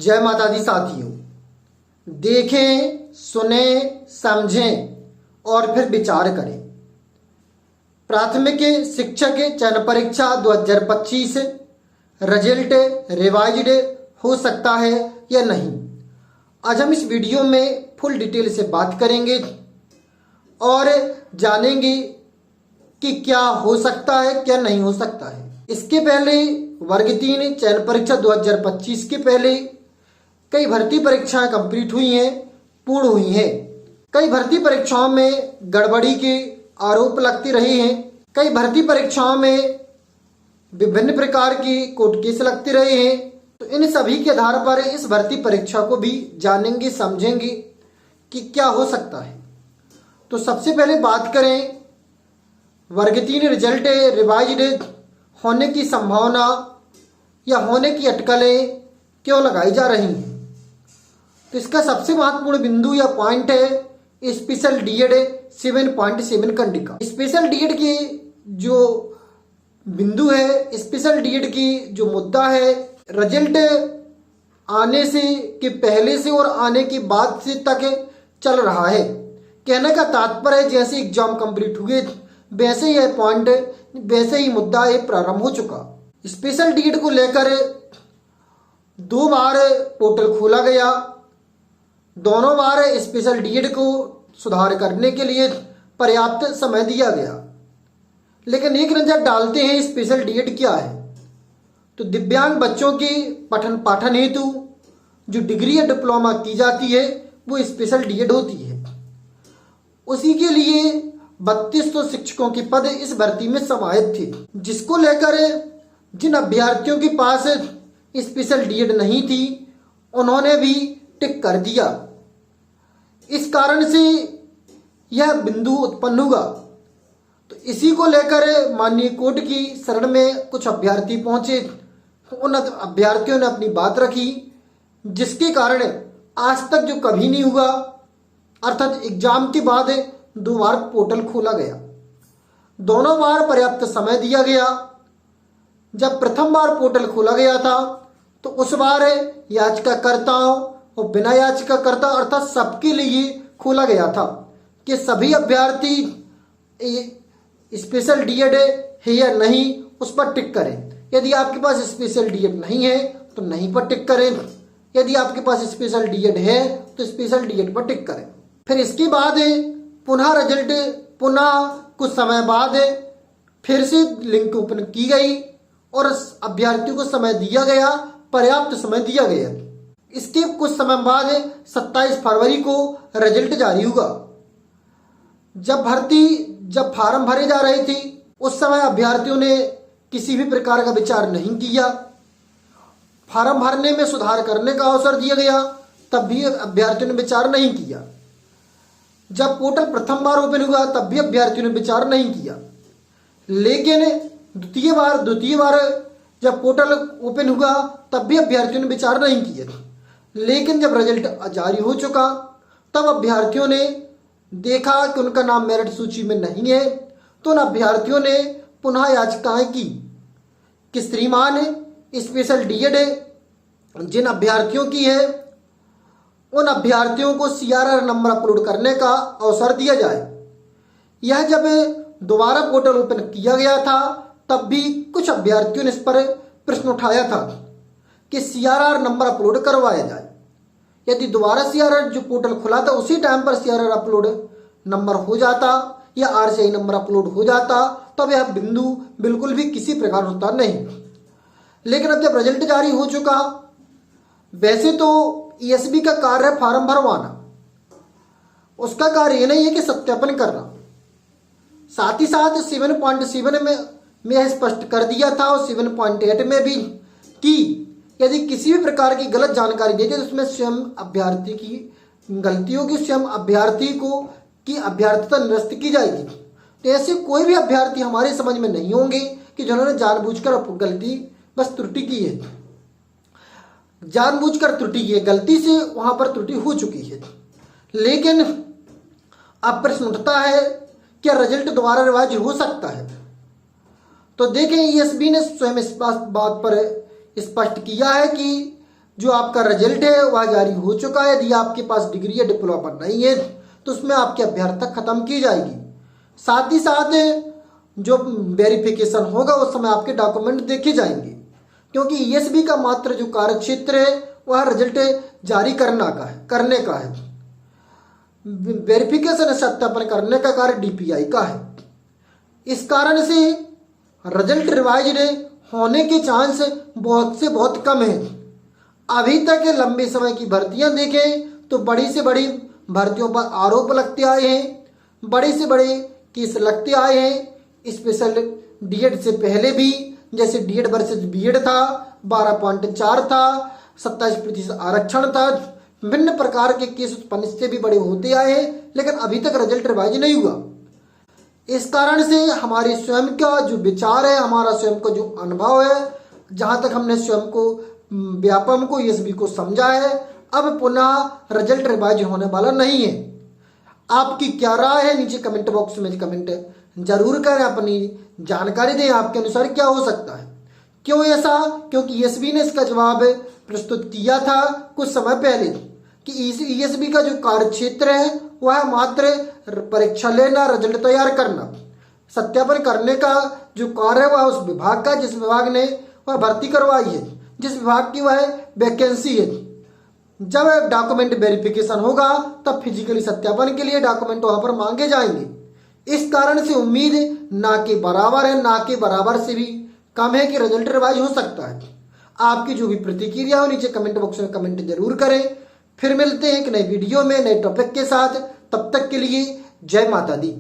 जय माता दी साथियों। देखें, सुने, समझें और फिर विचार करें। प्राथमिक शिक्षक चयन परीक्षा 2025 रिजल्ट रिवाइज्ड हो सकता है या नहीं। आज हम इस वीडियो में फुल डिटेल से बात करेंगे और जानेंगे कि क्या हो सकता है क्या नहीं हो सकता है। इसके पहले वर्ग 3 चयन परीक्षा 2025 के पहले कई भर्ती परीक्षाएं कंप्लीट हुई हैं, पूर्ण हुई हैं। कई भर्ती परीक्षाओं में गड़बड़ी के आरोप लगते रहे हैं। कई भर्ती परीक्षाओं में विभिन्न प्रकार की कोर्ट केस लगते रहे हैं। तो इन सभी के आधार पर इस भर्ती परीक्षा को भी जानेंगे, समझेंगे कि क्या हो सकता है। तो सबसे पहले बात करें वर्ग 3 रिजल्ट रिवाइज्ड होने की संभावना या होने की अटकलें क्यों लगाई जा रही हैं। तो इसका सबसे महत्वपूर्ण बिंदु या पॉइंट है स्पेशल डीएड 7.7 कंडिका। स्पेशल डीएड की जो बिंदु है, स्पेशल डीएड की जो मुद्दा है, रिजल्ट आने से के पहले से और आने के बाद से तक चल रहा है। कहने का तात्पर्य है जैसे एग्जाम कंप्लीट हुए वैसे ही पॉइंट, वैसे ही मुद्दा ये प्रारंभ हो चुका। स्पेशल डीएड को लेकर 2 बार पोर्टल खोला गया। दोनों बार स्पेशल डीएड को सुधार करने के लिए पर्याप्त समय दिया गया। लेकिन एक नजर डालते हैं स्पेशल डीएड क्या है। तो दिव्यांग बच्चों की पठन पाठन हेतु जो डिग्री या डिप्लोमा की जाती है वो स्पेशल डीएड होती है। उसी के लिए 3200 शिक्षकों के पद इस भर्ती में समाहित थे, जिसको लेकर जिन अभ्यर्थियों के पास स्पेशल डीएड नहीं थी उन्होंने भी टिक कर दिया। इस कारण से यह बिंदु उत्पन्न हुआ। तो इसी को लेकर माननीय कोर्ट की शरण में कुछ अभ्यर्थी पहुंचे। उन अभ्यर्थियों ने अपनी बात रखी, जिसके कारण आज तक जो कभी नहीं हुआ, अर्थात एग्जाम के बाद 2 बार पोर्टल खोला गया। दोनों बार पर्याप्त समय दिया गया। जब प्रथम बार पोर्टल खोला गया था तो उस बार याचिकाकर्ताओं और बिना याचिकाकर्ता अर्थात सबके लिए खोला गया था कि सभी अभ्यर्थी स्पेशल डीएड है या नहीं उस पर टिक करें। यदि आपके पास स्पेशल डीएड नहीं है तो नहीं पर टिक करें, यदि आपके पास स्पेशल डीएड है तो स्पेशल डीएड पर टिक करें। फिर इसके बाद पुनः रिजल्ट कुछ समय बाद फिर से लिंक ओपन की गई और अभ्यर्थियों को समय दिया गया, पर्याप्त समय दिया गया। इसके कुछ समय बाद 27 फरवरी को रिजल्ट जारी हुआ। जब फार्म भरे जा रहे थे उस समय अभ्यर्थियों ने किसी भी प्रकार का विचार नहीं किया। फार्म भरने में सुधार करने का अवसर दिया गया तब भी अभ्यर्थियों ने विचार नहीं किया। जब पोर्टल प्रथम बार ओपन हुआ तब भी अभ्यर्थियों ने विचार नहीं किया। लेकिन द्वितीय बार जब पोर्टल ओपन हुआ तब भी अभ्यर्थियों ने विचार नहीं किया। लेकिन जब रिजल्ट जारी हो चुका तब अभ्यर्थियों ने देखा कि उनका नाम मेरिट सूची में नहीं है, तो उन अभ्यर्थियों ने पुनः याचिकाएं की कि श्रीमान स्पेशल डीएड जिन अभ्यर्थियों की है उन अभ्यर्थियों को सीआरआर नंबर अपलोड करने का अवसर दिया जाए। यह जब दोबारा पोर्टल ओपन किया गया था तब भी कुछ अभ्यर्थियों ने इस पर प्रश्न उठाया था कि सीआरआर नंबर अपलोड करवाया जाए। यदि दोबारा सीआरआर जो पोर्टल खुला था उसी टाइम पर सीआरआर अपलोड नंबर हो जाता या आरसीआई नंबर अपलोड हो जाता तब यह बिंदु बिल्कुल भी किसी प्रकार होता नहीं। लेकिन अब जब रिजल्ट जारी हो चुका, वैसे तो ईएसबी का कार्य है फॉर्म भरवाना, उसका कार्य यह नहीं है कि सत्यापन करना। साथ ही साथ 7.7 में यह स्पष्ट कर दिया था और 7.8 में भी कि यदि किसी भी प्रकार की गलत जानकारी दी जाए तो उसमें स्वयं अभ्यर्थी की गलती होगी, स्वयं अभ्यर्थी को की अभ्यर्थता निरस्त की जाएगी। तो ऐसे कोई भी अभ्यर्थी हमारे समझ में नहीं होंगे कि जिन्होंने जानबूझकर गलती बस त्रुटि की है, जानबूझकर त्रुटि की है, गलती से वहां पर त्रुटि हो चुकी है। लेकिन अब प्रश्न उठता है क्या रिजल्ट दोबारा रिवाइज हो सकता है। तो देखें ईएसबी ने स्वयं इस बात पर स्पष्ट किया है कि जो आपका रिजल्ट है वह जारी हो चुका है। यदि आपके पास डिग्री या डिप्लोमा नहीं है तो उसमें आपकी अभ्यर्थता खत्म की जाएगी। साथ ही साथ जो वेरिफिकेशन होगा उस समय आपके डॉक्यूमेंट देखे जाएंगे, क्योंकि ईएसबी का मात्र जो कार्य क्षेत्र है वह रिजल्ट जारी करने का है। वेरिफिकेशन सत्यापन करने का कार्य डीपीआई का है। इस कारण से रिजल्ट रिवाइज्ड होने के चांस बहुत से बहुत कम है। अभी तक लंबे समय की भर्तियां देखें तो बड़ी से बड़ी भर्तियों पर आरोप लगते आए हैं, बड़े से बड़े केस लगते आए हैं। स्पेशल डीएड से पहले भी, जैसे डीएड वर्सेस बीएड था, 12.4 था, 27% आरक्षण था, विभिन्न प्रकार के केस उत्पन्न इससे भी बड़े होते आए हैं, लेकिन अभी तक रिजल्ट रिवाइज नहीं हुआ। इस कारण से हमारे स्वयं का जो विचार है, हमारा स्वयं का जो अनुभव है, जहां तक हमने स्वयं को व्यापम को ईएसबी को समझा है, अब पुनः रिजल्ट रिवाइज होने वाला नहीं है। आपकी क्या राय है नीचे कमेंट बॉक्स में कमेंट जरूर करें, अपनी जानकारी दें आपके अनुसार क्या हो सकता है। क्यों ऐसा? क्योंकि ईएसबी ने इसका जवाब प्रस्तुत किया था कुछ समय पहले कि ईएसबी का जो कार्य क्षेत्र है वह मात्र परीक्षा लेना, रिजल्ट तैयार करना, सत्यापन करने का जो कार्य है वह उस विभाग का जिस विभाग ने वह भर्ती करवाई है, जिस विभाग की वह वैकेंसी है। जब डॉक्यूमेंट वेरिफिकेशन होगा तब फिजिकली सत्यापन के लिए डॉक्यूमेंट वहां पर मांगे जाएंगे। इस कारण से उम्मीद ना के बराबर है, ना के बराबर से भी कम है कि रिजल्ट रिवाइज हो सकता है। आपकी जो भी प्रतिक्रिया हो नीचे कमेंट बॉक्स में कमेंट जरूर करें। फिर मिलते हैं एक नई वीडियो में नए टॉपिक के साथ। तब तक के लिए जय माता दी।